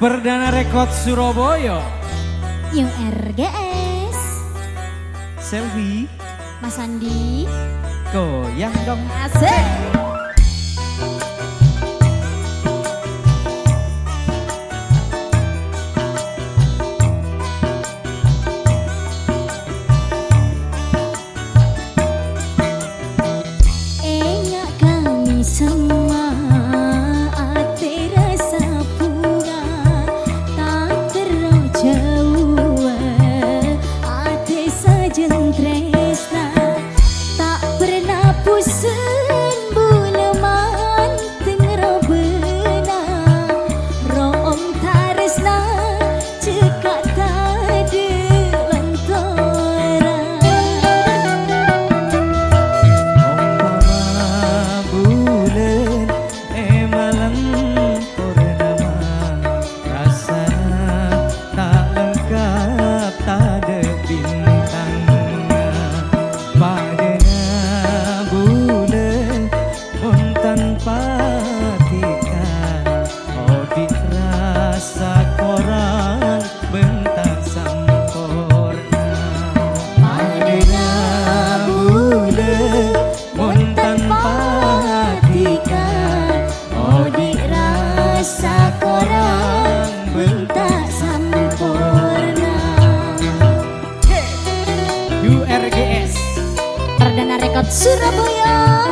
Perdana Rekod Surabaya. Yung RGS. Selfie. Mas Andi. Goyang dong. Asik. Enak kami semua, ate rasa bunga, tak terlalu jauh, ate sajen tresna, tak pernah pusing buleman tengro benang, rom taresna cekak tade lantaran. Bulan malam purnama, rasanya tak lengkap tak ada bintangnya. Padanya bulan pun tanpa tika, oh dirasa korang bentang sempurna. Padanya bulan pun tanpa tika, oh dirasa korang bentang sempurna. URGS Perdana Rekod Surabaya.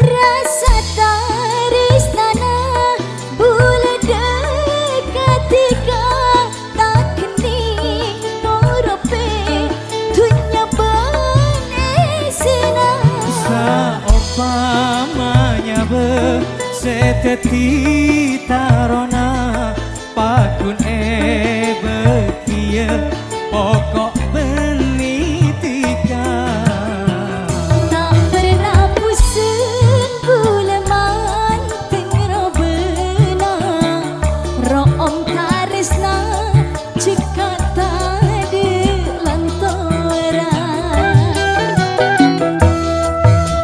Rasa tarisnana bula dekatika, tak kening norope dunya benesina. Saumpamanya beseteti tarona, pakun bekia pokok benitika. Tak pernah pusing buleman tengro benang, room taresna cekak tade lantaran.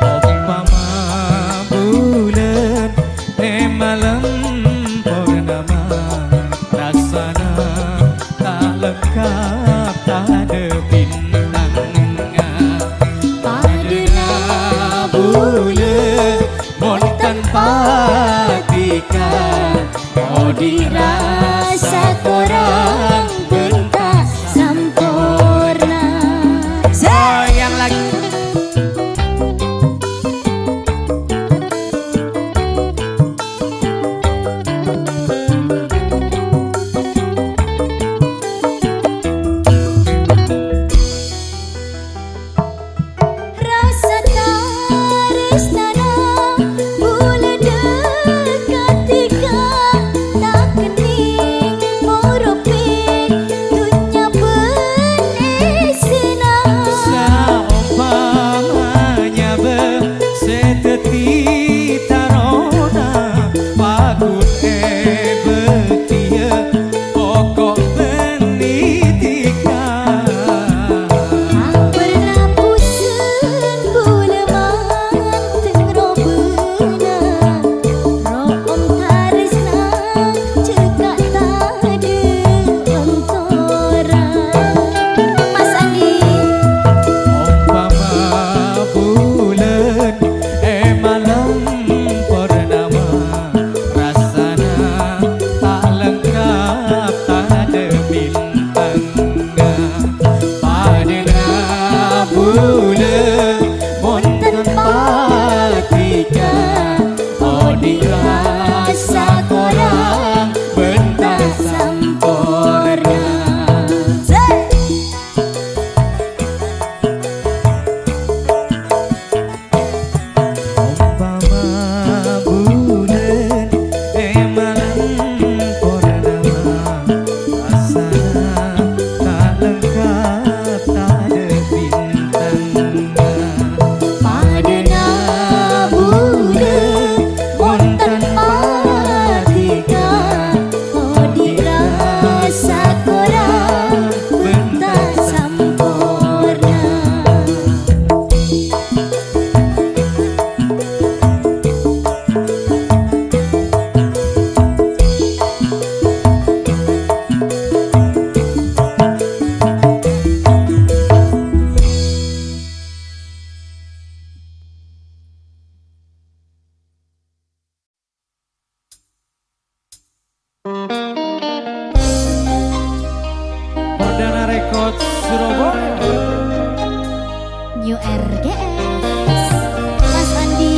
Umpama bulan malam purnama, rasanya tak lengkap tak ada bintangnya. Padanya bulan mon tanpa tika, oh dirasa korang Records Surabaya. New RGS Mas Andi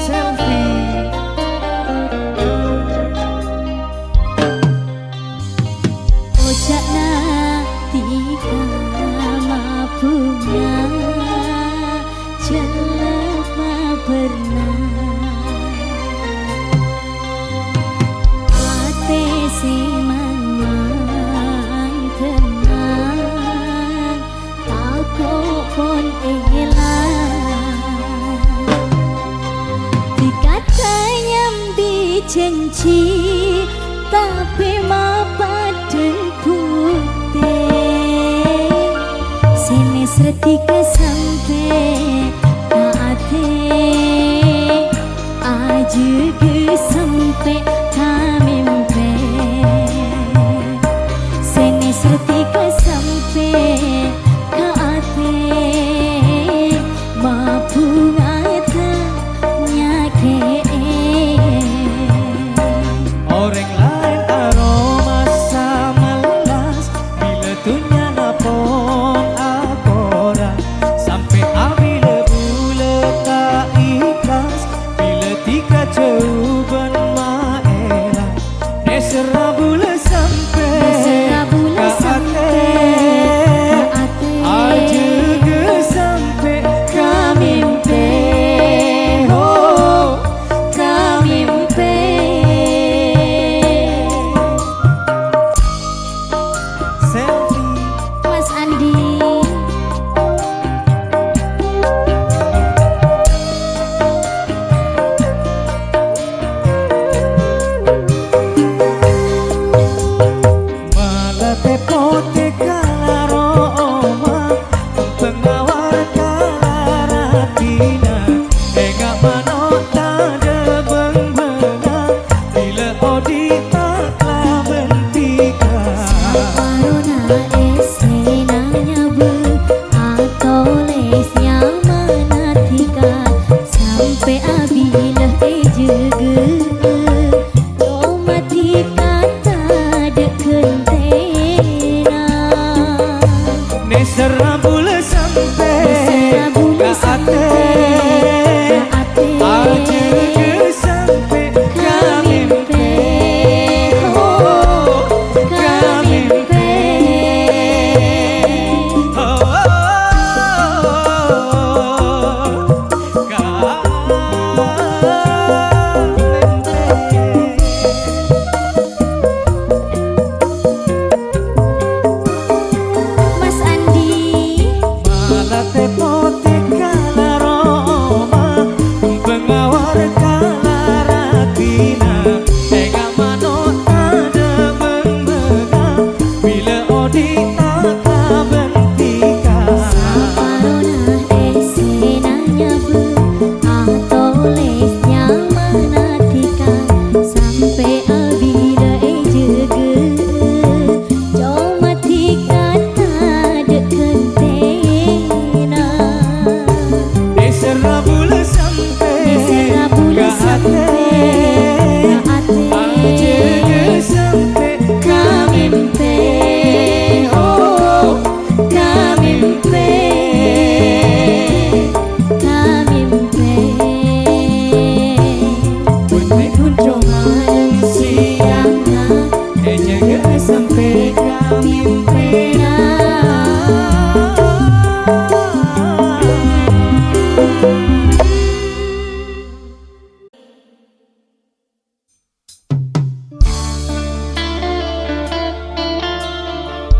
Selfie. Ojakna tika mabunga jelema pernah ate si mamang tenang tako pon elang dikata nyambi janji tapi mapaden putih sini setika sampai ate aja ke sampai kamimpe sini setika sampai ate mabungata nyake Orang lain aroma sama lelas bila tunya napon akora sampai abile bule tak ikhlas bila tika coban maela nesera bule sampai aja ke sampai kamimpe oh kamimpe selfie Mas Andi malah tepote kalaro oma pengawar kalaratina enggak manota de bengbena bila odita klabentika Corona esena nyabu atau lesnya manatika sampai abilah ejege domatika tak kentena nesera bule sampai bule ate aja ke sampai kamimpe oh kamimpe Mas Andi malah tepote kalaroma pengawar kalaratina enggak manota de bengbena bila odita kabentika Corona esena nyabu atau lesnya manatika sampai abida ejege domatika tak kentena nesera bule sampai ate aja ke sampai kamimpe oh kamimpe putih kunjung siangna jaga sampai kamimpe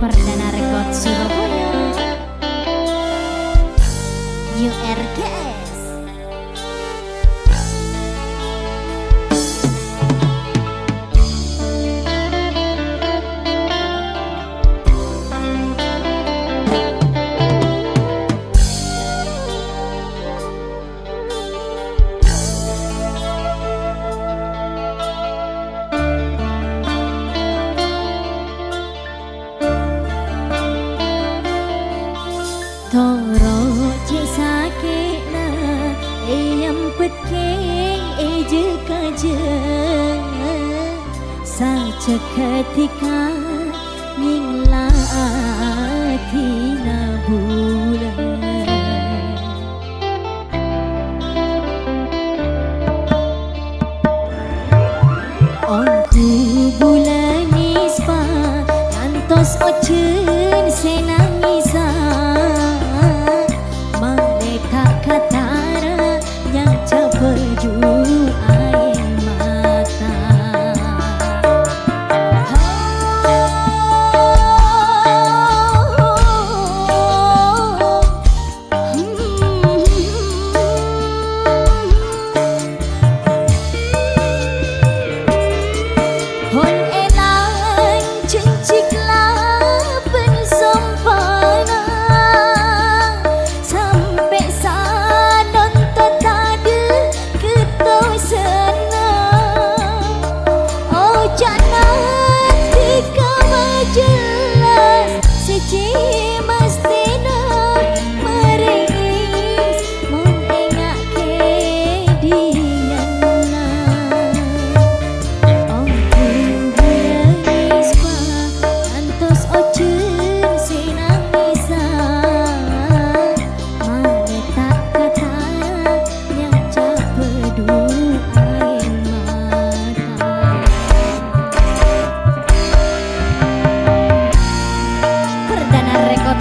Perdana Rekod Surabaya New RGS Toro cik sakit na yampet ke eje kaje saja ketika ningla tina bulan. Onku bulan ispa ngantos ocen senangisa malaikat katara yang capedu air mata. Hon elang cenciklah pensempana sampai sanon tetade ketau senang. Oh jangan tika majelas seci mestena meringis mengingat kedinyana.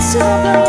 Surabaya.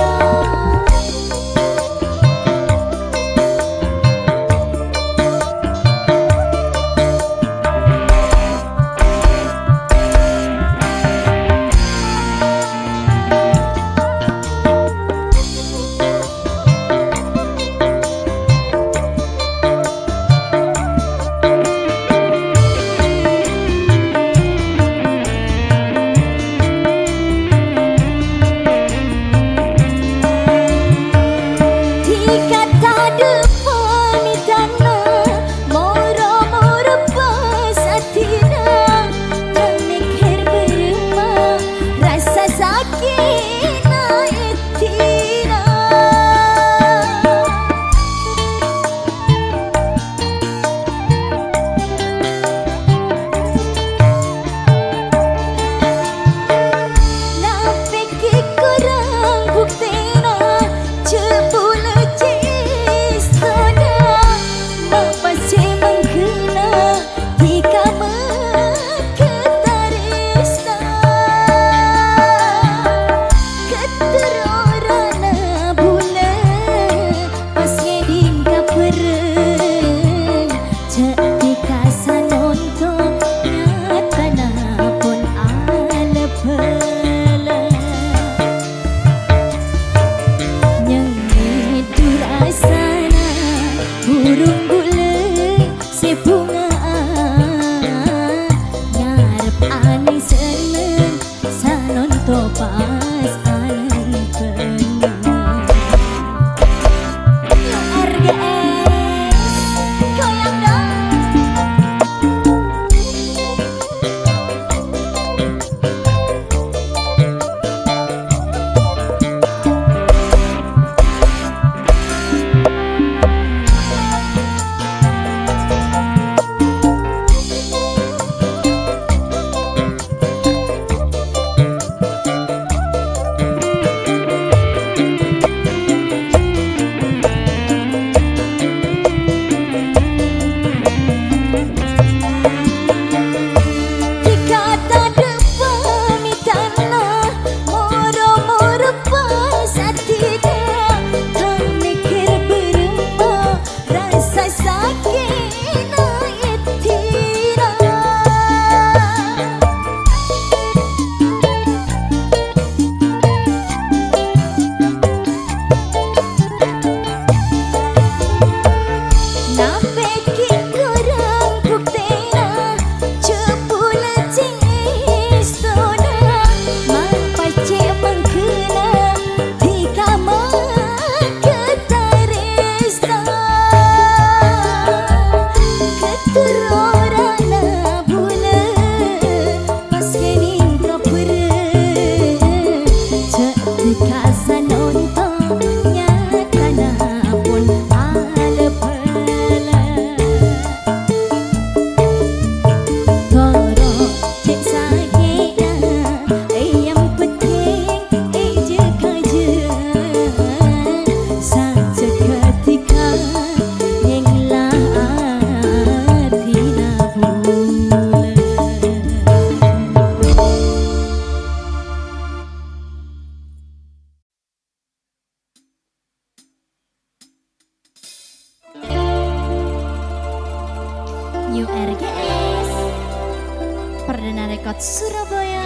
Surabaya.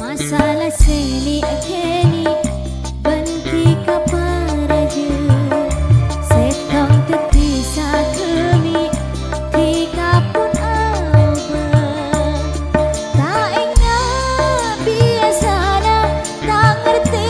Masalah seni akeni banti kaparaja setong teti sakemi tika pun aba tak ingat biasana tak ngerti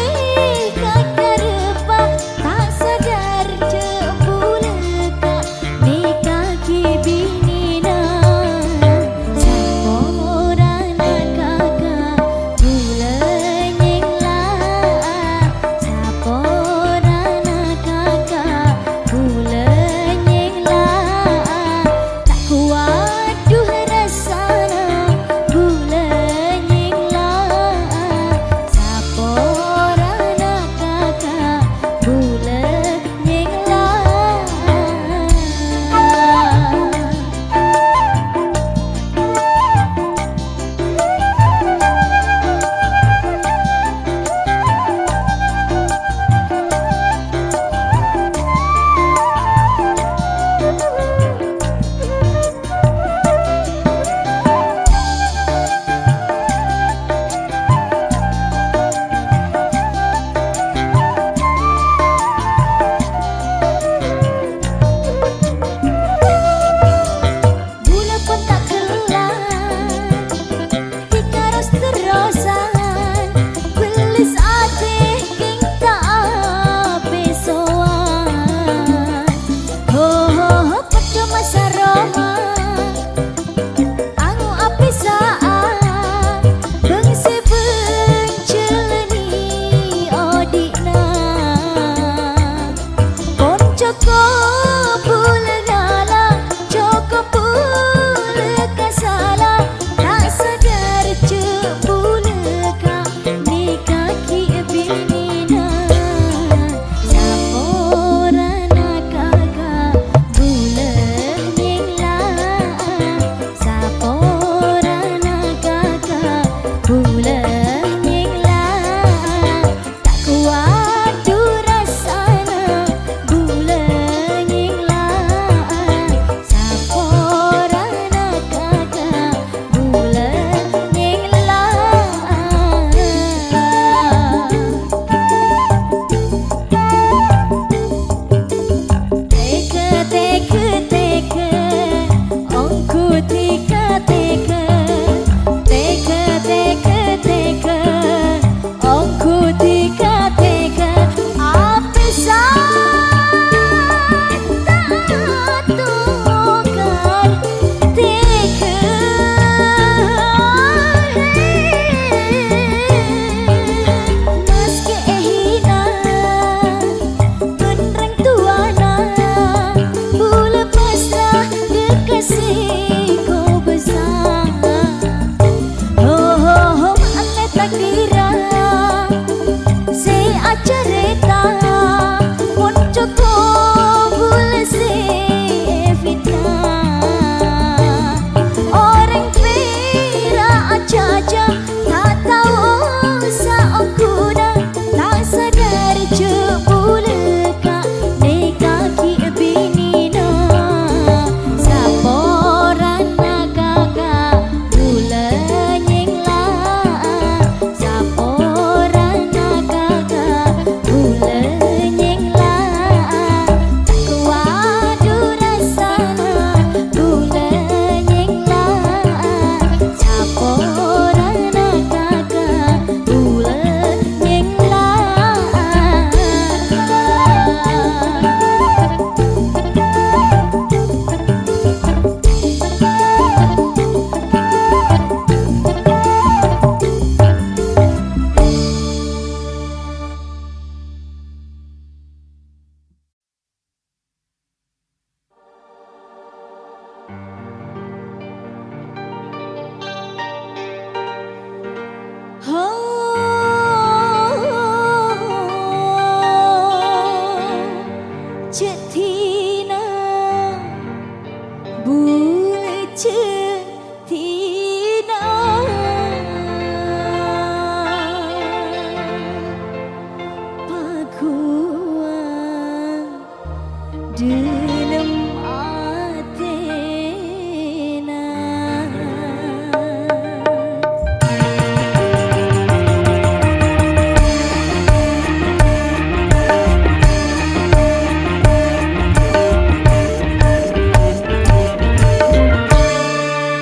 Dalam Athena.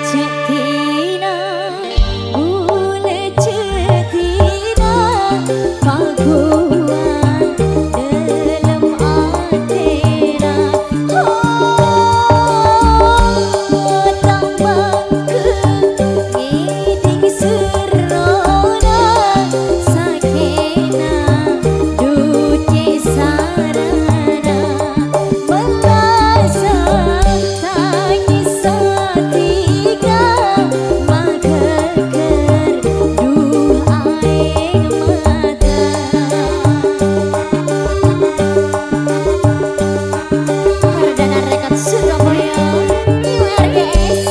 Cetina, bule cetina, paguan dalam Athena. Tambah kegiting serona, sakena duce sarana, melasa tangis satiga, mageker duh aing mata. Perdana Rekod Surabaya, New RGS.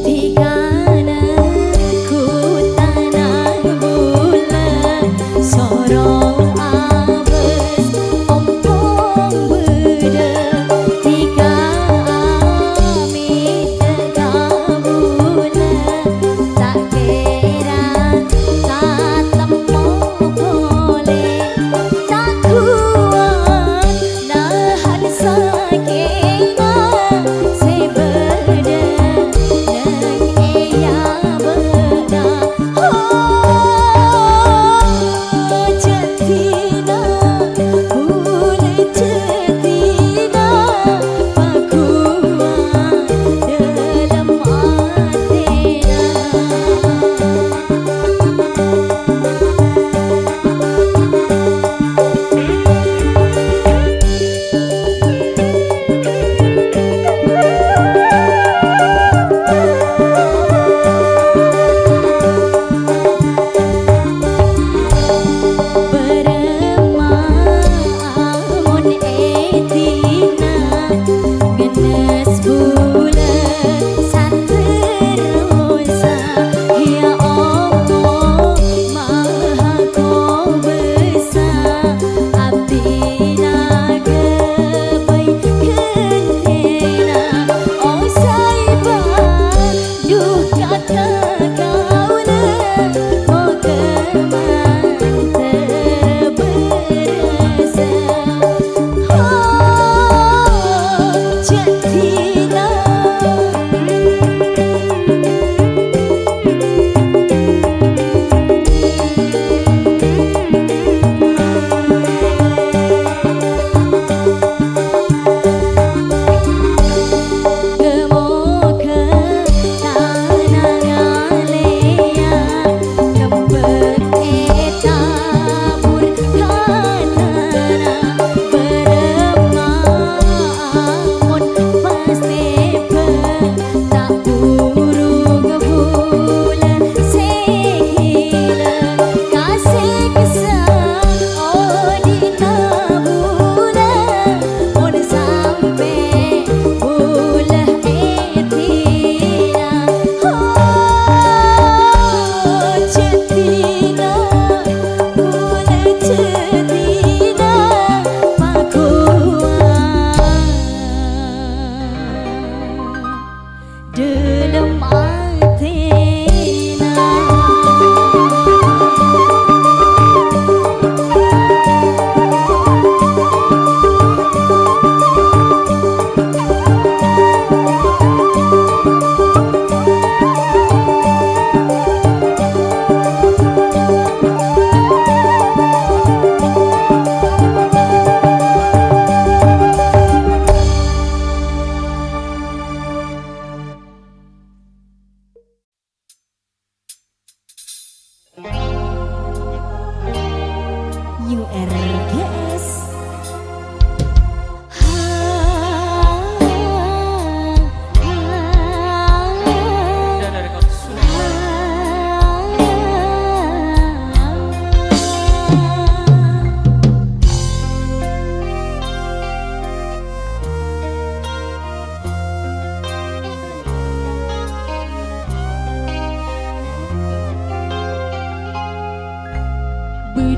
Tigana ku tanah bulan, sorong abes ompong beda. Tiga amit kabulan, tak kira tak temu boleh. Tak kuat nahan sakena, sebeda neng eya beda. Cetina, bule cetina, pakuan dalam Athena. Beremamun etina, genes bulan santerosa. Ya Allah maha kau besar, abdi nagebai kentena. Oh saibah duh kata kaula, moga terberasa. Cetina, gemoga tanah ngalea, kempet eta burkanana. Beremamun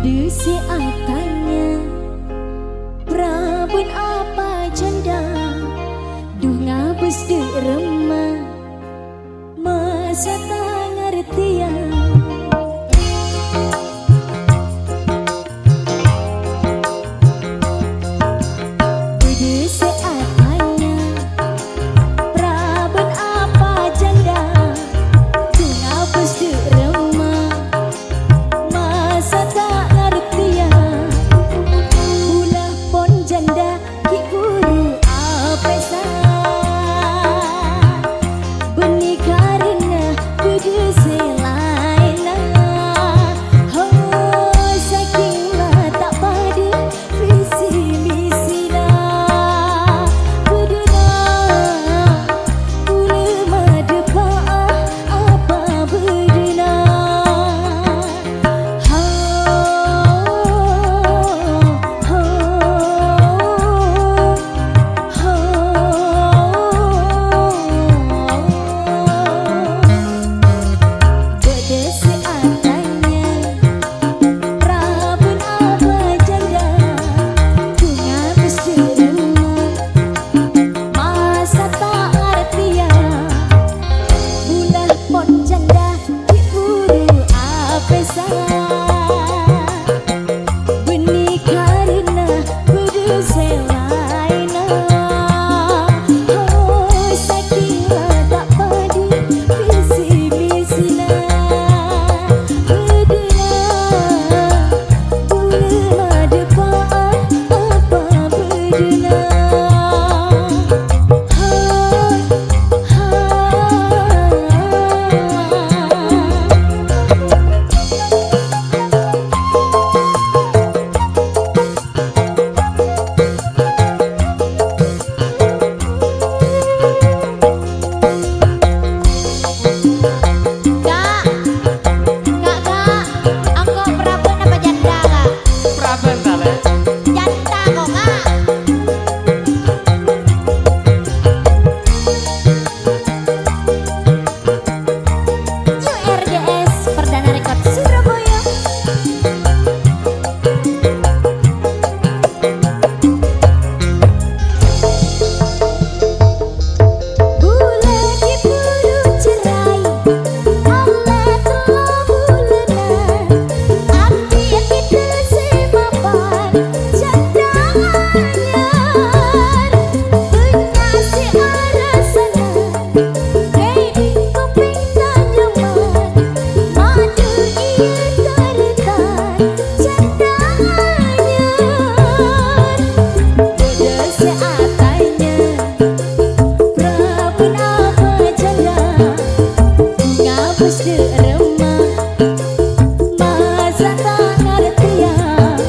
Berdesi atanya Prabun apa janda Duh ngabus de remah Masa tak ngertian Berdesi atanya Prabun apa janda Duh ngabus de remah Masa tak ngertian Ulah pon janda ki guru apesa Benih karena kudu selaina Oh saking lah tak pada visi misi lah Kuduna Kula madepa apa berduna Berdesi atanya Prabun apa janda Ku ngabis di rumah Masa tak ngertian Ulah pon janda Ki buru apesa Benih karena kudu selaina Oh saking lah tak pada visi misi lah Kuduna Kula madepa apa berduna Kak, aku prabun apa janda kak? Praben tale. Janda kok kak? New RDS Perdana Rekod Surabaya Bulan diburu cerai Allah telah bulenan Hati yang kita semapan Jandangan Penyasi arah sana Hei kuping tanyaman Madu ia taretan Jandangannya Berdesi atanya Prabun apa janda Ngabus di remah Masa tak ngertian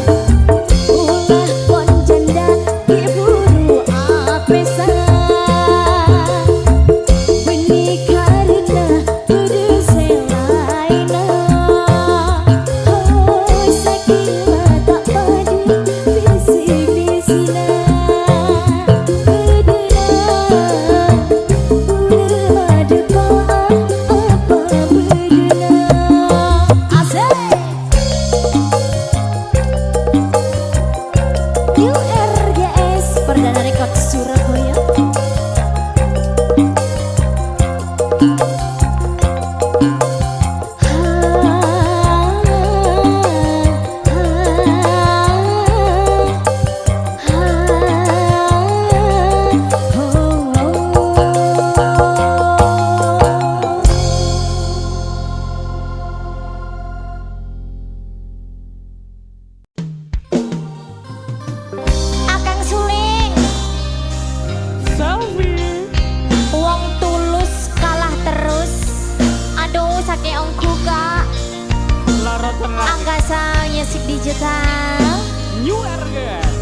Ulah pon janda Ki buru apesa Benih karena kudu selaina Oh saking lah tak pada visi misi lah Kuduna Kula madepa apa berduna Asik New RDS Perdana Rekod Surabaya Akang suling Sawi. Wong tulus kalah terus Aduh sake ongku kak Loro tenang. Angkasa Music Digital New RDS.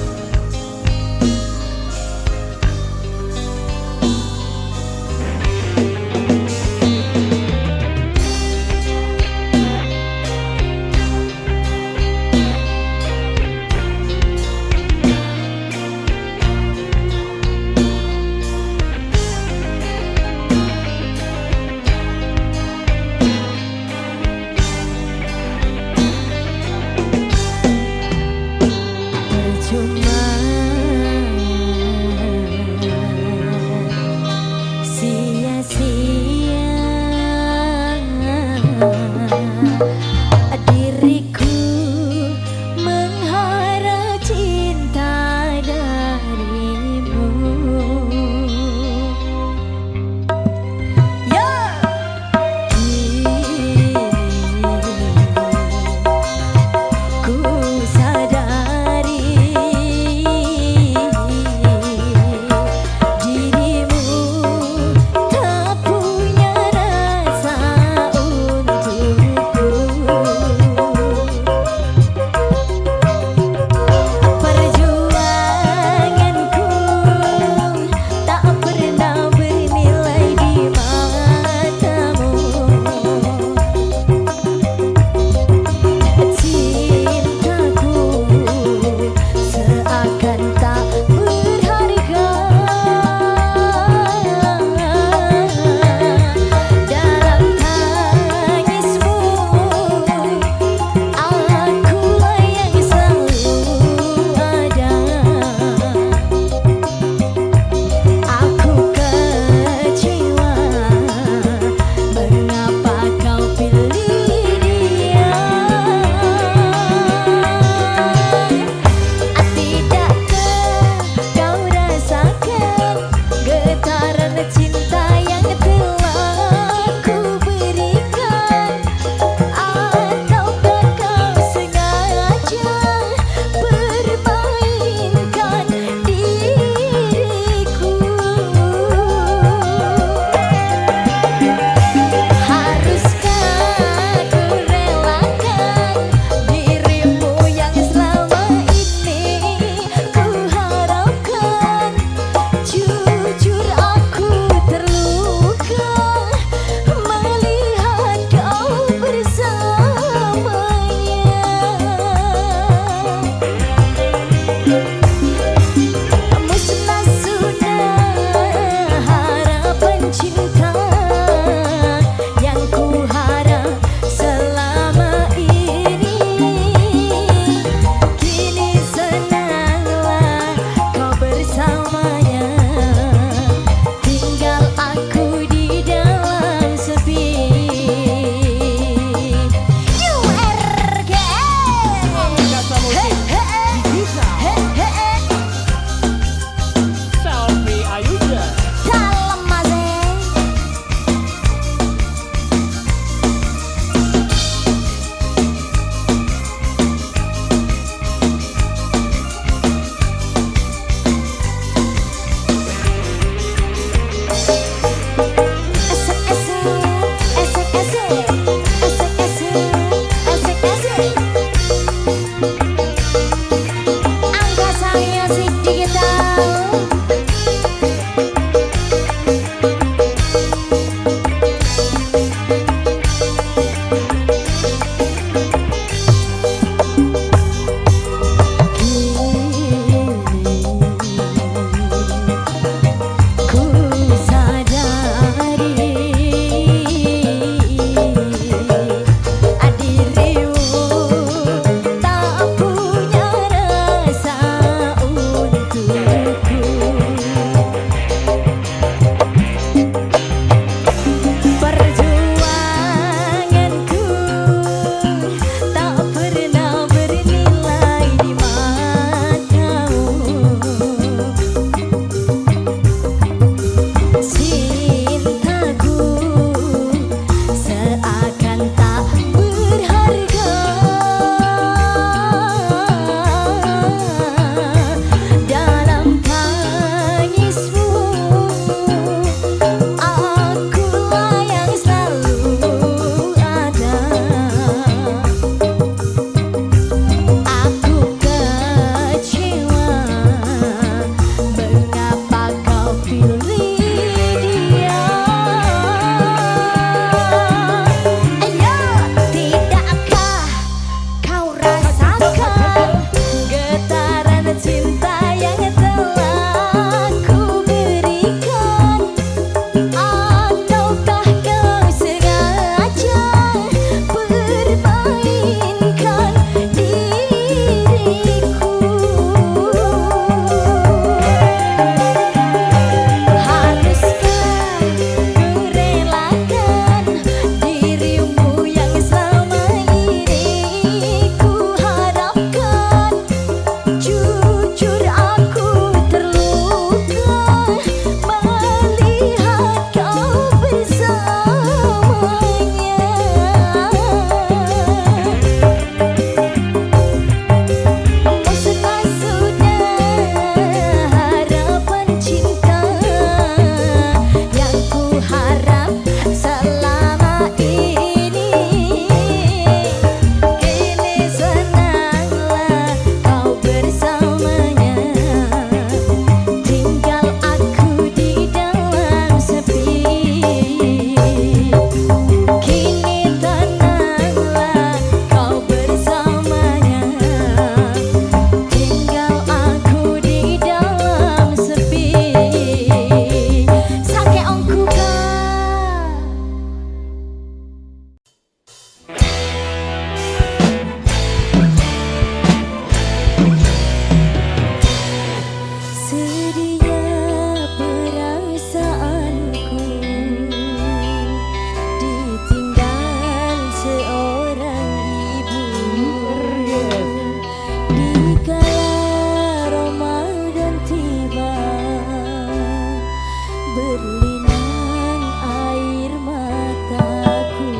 berlinang air mataku.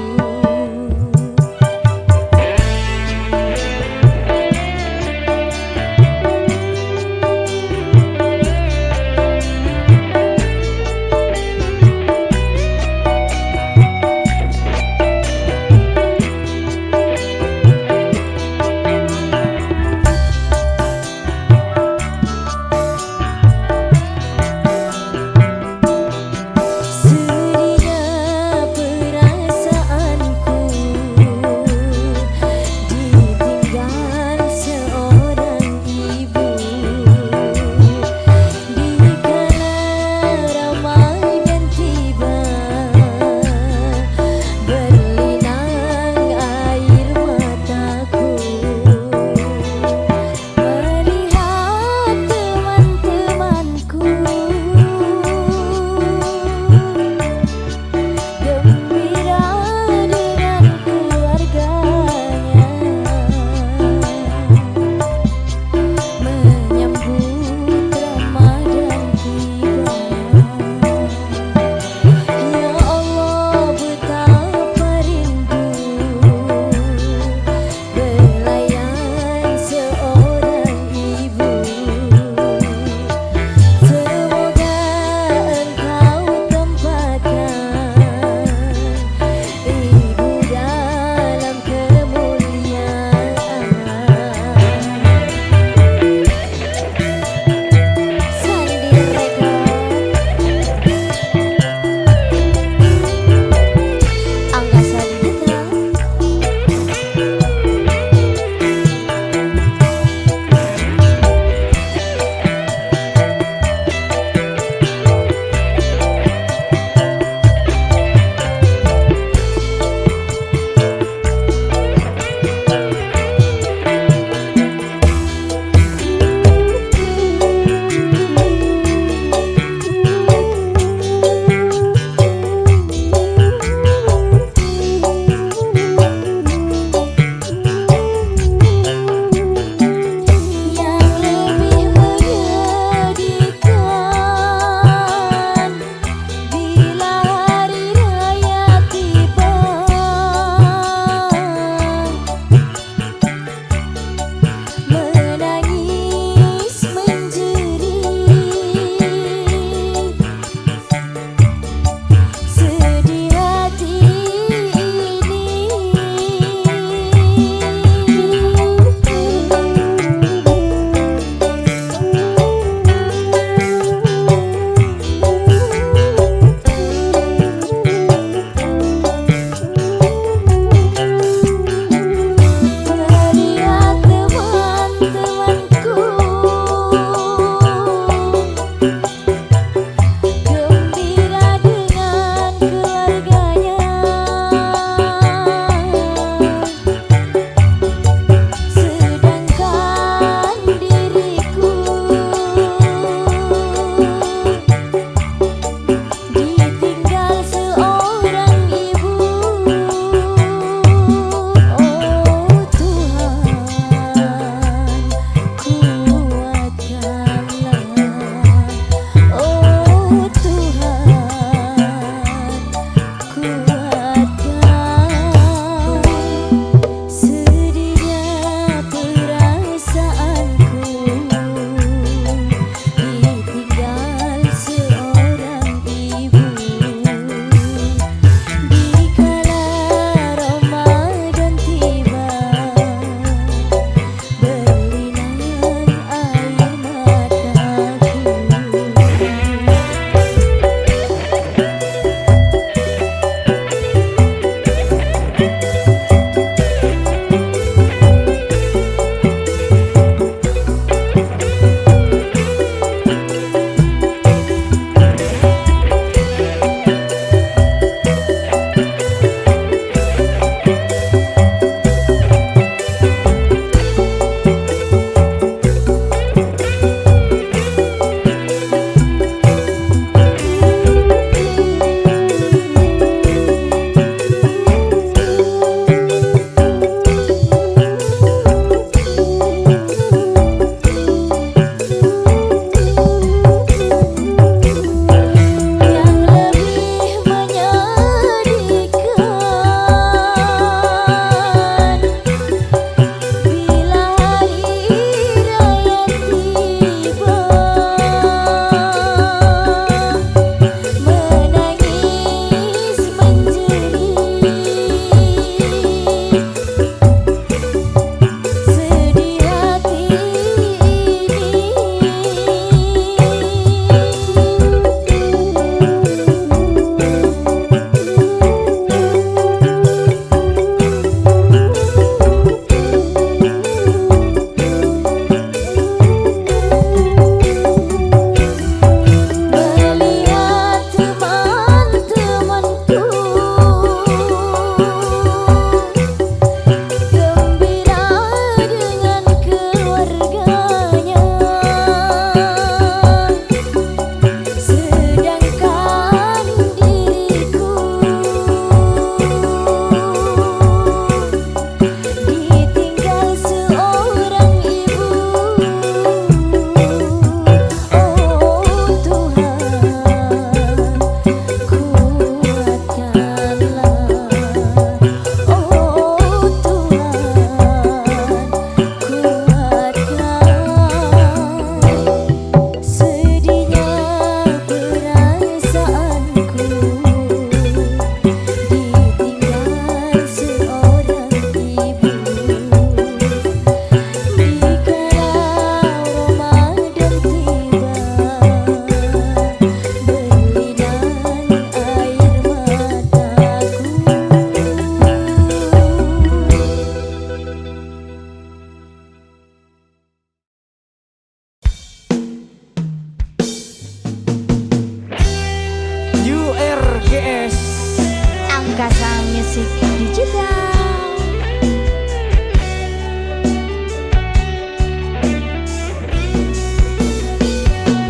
Angkasa Music Digital.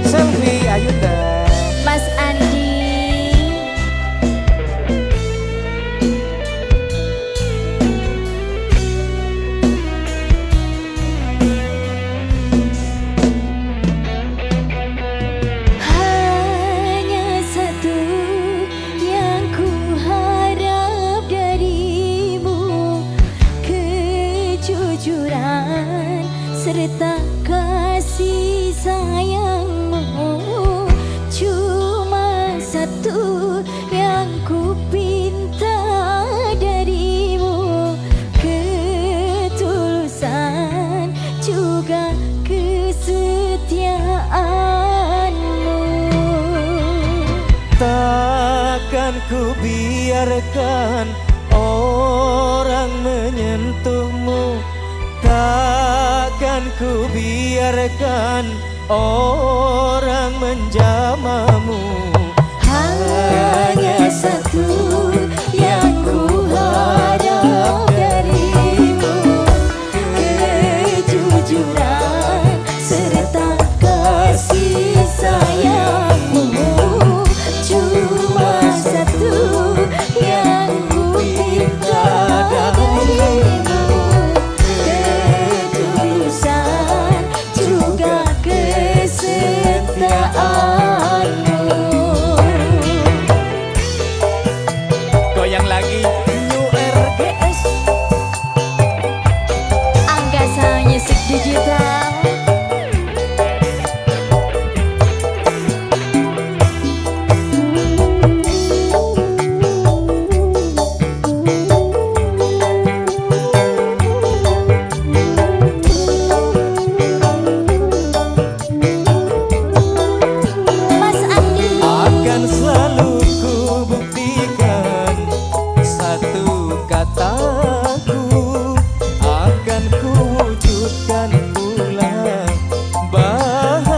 Selfie Ayunda, Mas Andi. Hanya satu yang ku harap darimu, kejujuran serta kasih sayangmu. Cuma satu yang ku pinta darimu, ketulusan juga kesetiaanmu. takkan ku biarkan orang menyentuhmu, takkan ku biarkan orang menjamamu. Hanya satu yang ku harap darimu, kejujuran serta kasih sayangmu. Cuma satu yang ku minta darimu, ketulusan juga kesetiaanmu. Goyang lagi New RGS. Angkasa Music Digital. Mas Andi. Akan selalu ku buktikan satu kataku, akan ku wujudkan pula bahagiamu.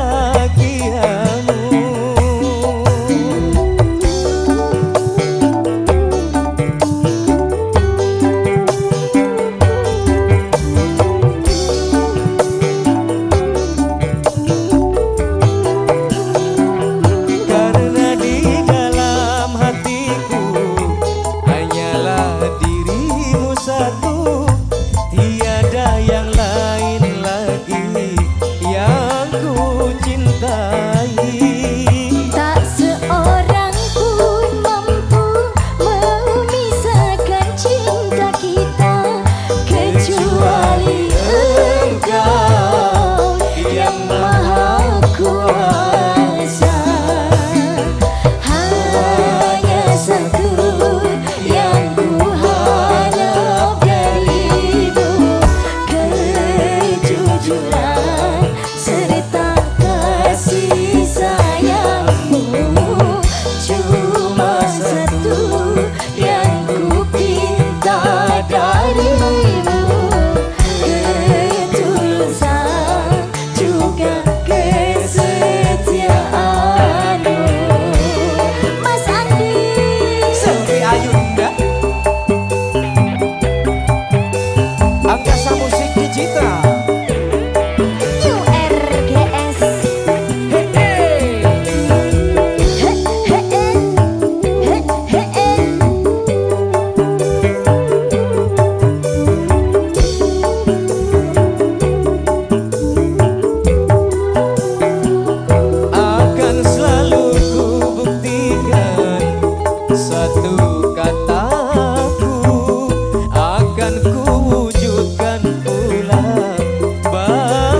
Karena di dalam hatiku hanyalah dirimu satu, tiada yang lain lagi yang ku cintai. Tak seorang pun mampu memisahkan cinta kita, kecuali Engkau yang Maha Kuasa. Hanya satu yang ku harap darimu, kejujuran serta kasih sayangmu. Cuma satu yang ku pinta darimu, ketulusan juga kesetiaanmu. Mas Andi. Selfie Ayunda, Angkasa Musik Digital. New RGS. Hey, hey. He, he, he, he, he. Akan selalu ku buktikan satu kataku, akan ku wujudkan pula bahagiamu.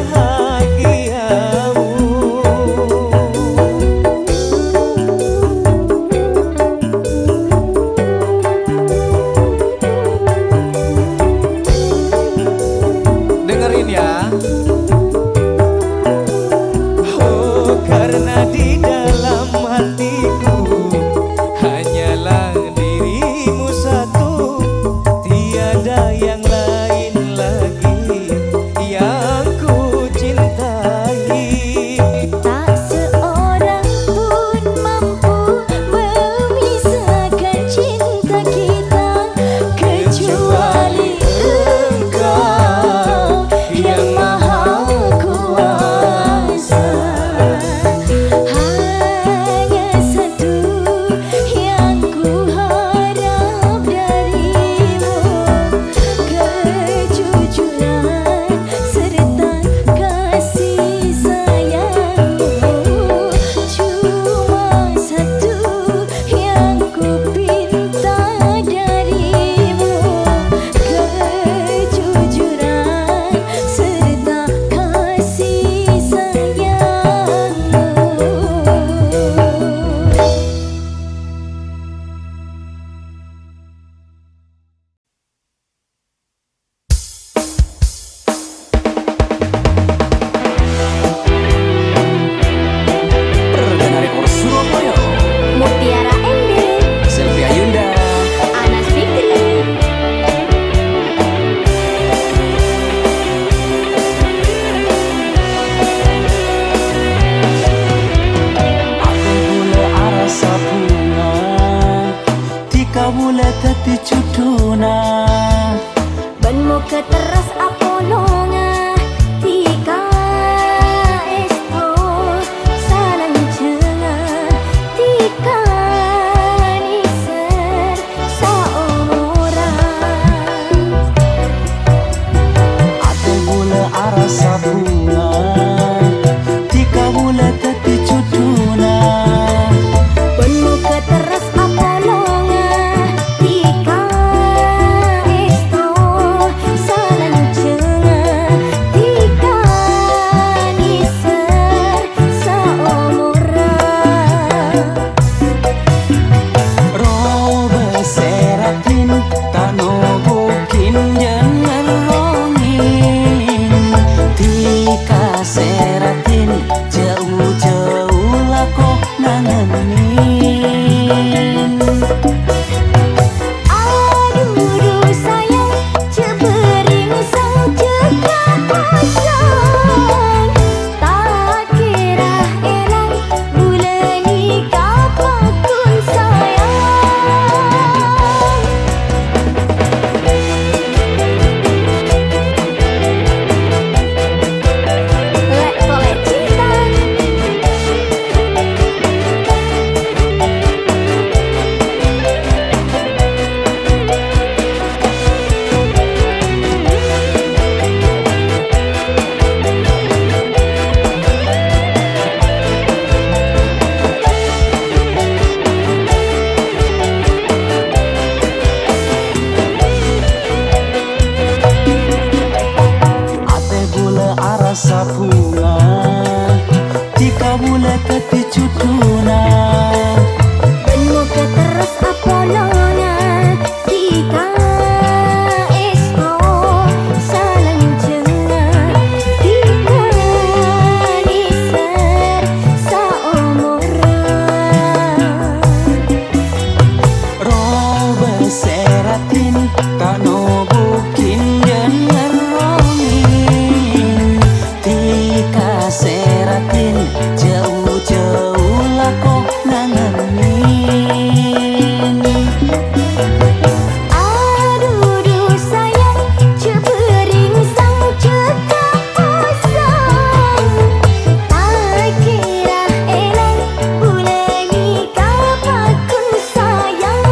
Dengerin ya. Oh, karena di dalam hatiku hanyalah bule tati cutuna Ben mo keteras apolonga tika esto salang cenga tika niser saomoran ate bule arasa bunga tika bule tati cutuna Ben mo keteras apolonga tika esto salang cenga tika niser saomoran robe seratin tano bukin jangan rongin tika seratin jauh-jauh lako nangenin aduh sayang cebering sang cekak pasang tak kira elang bulan nikah pakun sayang lek kolek cinta ate bule arasa bunga tika bule tati cutuna Ben mo keteras apolonga tika esto salang cenga tika niser saomoran robe seratin tano bukin jangan rongin tika seratin jauh-jauh lako nangenin aduh sayang cebering sang cekak pasang tak kira elang bulan nikah pakun sayang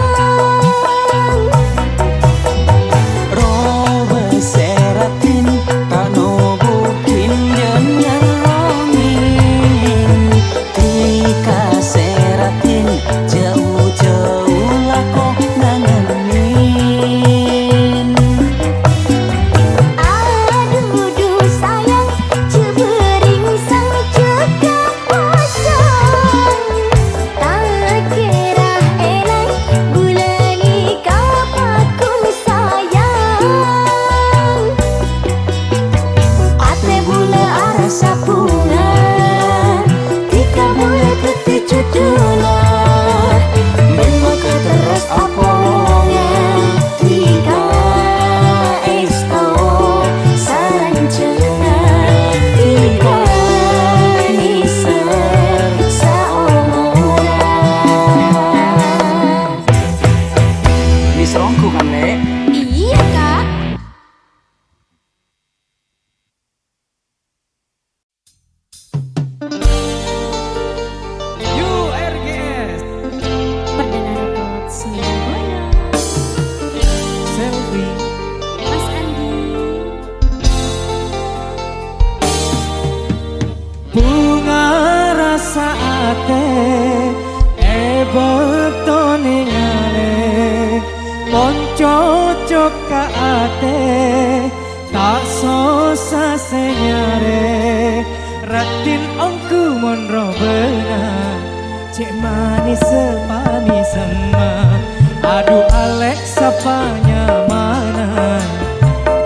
robe seratin tano bukin jangan rongin tika seratin jauh-jauh lako nangenin aduh sayang cebering sang cekak pasang tak kira elang bulan nikah pakun sayang ate bule arasa bunga tika bule teti cudula memang keteras apolonga tika esto salang cenga tika niser saomoran misrongku kan le iya kak URGS Perdana Rekod Surabaya Selfie Mas Andi bunga rasa ate betone ngale mon cocok ka ate tak sosa senyare ratin ongku mon robena cek manis sepani sema aduh Alex sapanya mana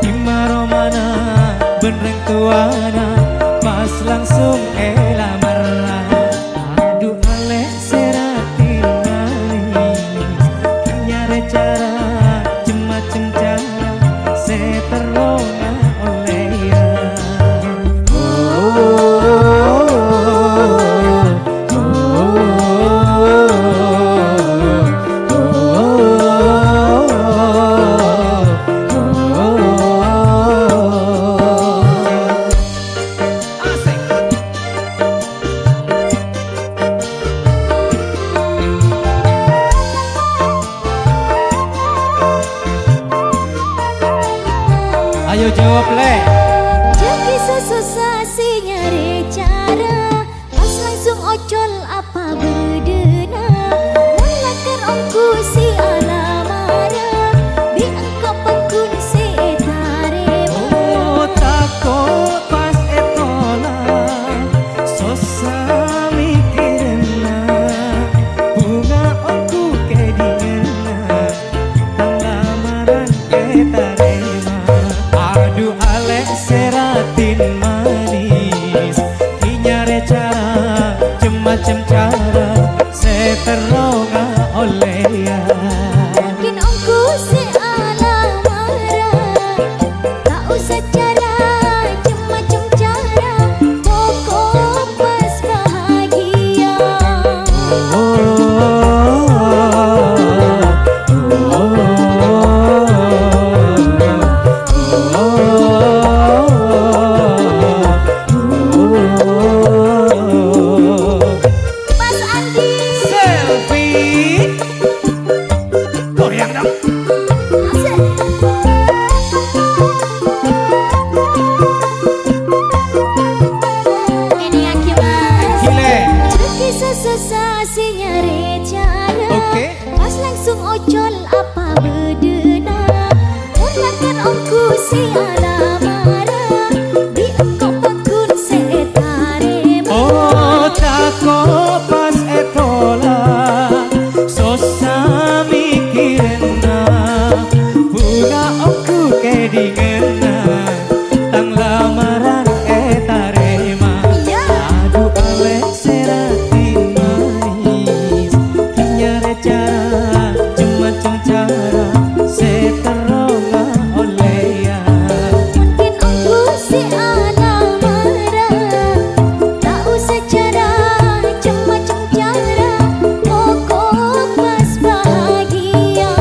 dimaro mana benreng tuana pas langsung elamarna aduh Alex seratin manis nyare cara cem-cem cara seterona oleh ya oh, oh, oh, oh. jawab le. Jadi susah si nyari cara, pas langsung ocol apa bedena. Mulakar ongku si alamara, bi engkau pangkun si tarema. Oh tako pas etola, sosa mikirna, bunga aku kedingena, tang lamaran ketarema. Aduh alek seratin manis, kinyare cara, macam cara, seteronga oleh ya. Mungkin ongku si alamara, tak usah cara, macam cara, pokok pas bahagia. Mas Andi, Selfie, goyang dong. asik. Ini aki mas. Gile. Kisah susah si nyari cara, Oke. pas langsung ocol apa bedena. Mulakan ongku si alamara, di engkau pangkun si tarema. Oh tako pas etola, sosa mikirna, bunga aku kedingena, tang lamaran etarema. Iya. Aduh alek seratin manis, kinyare cara, macam cara, seteronga oleh ya. Mungkin ongku si alamara, tak usah cara, macam cara, pokok pas bahagia.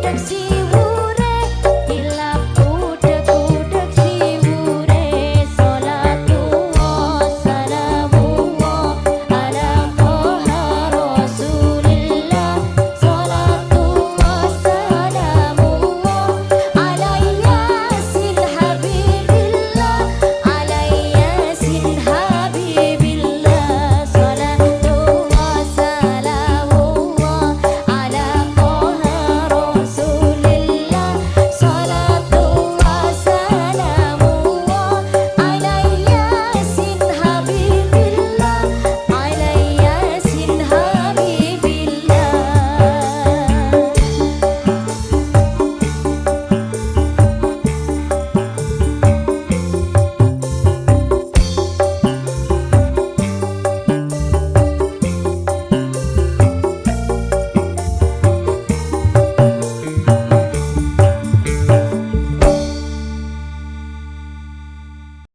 produksi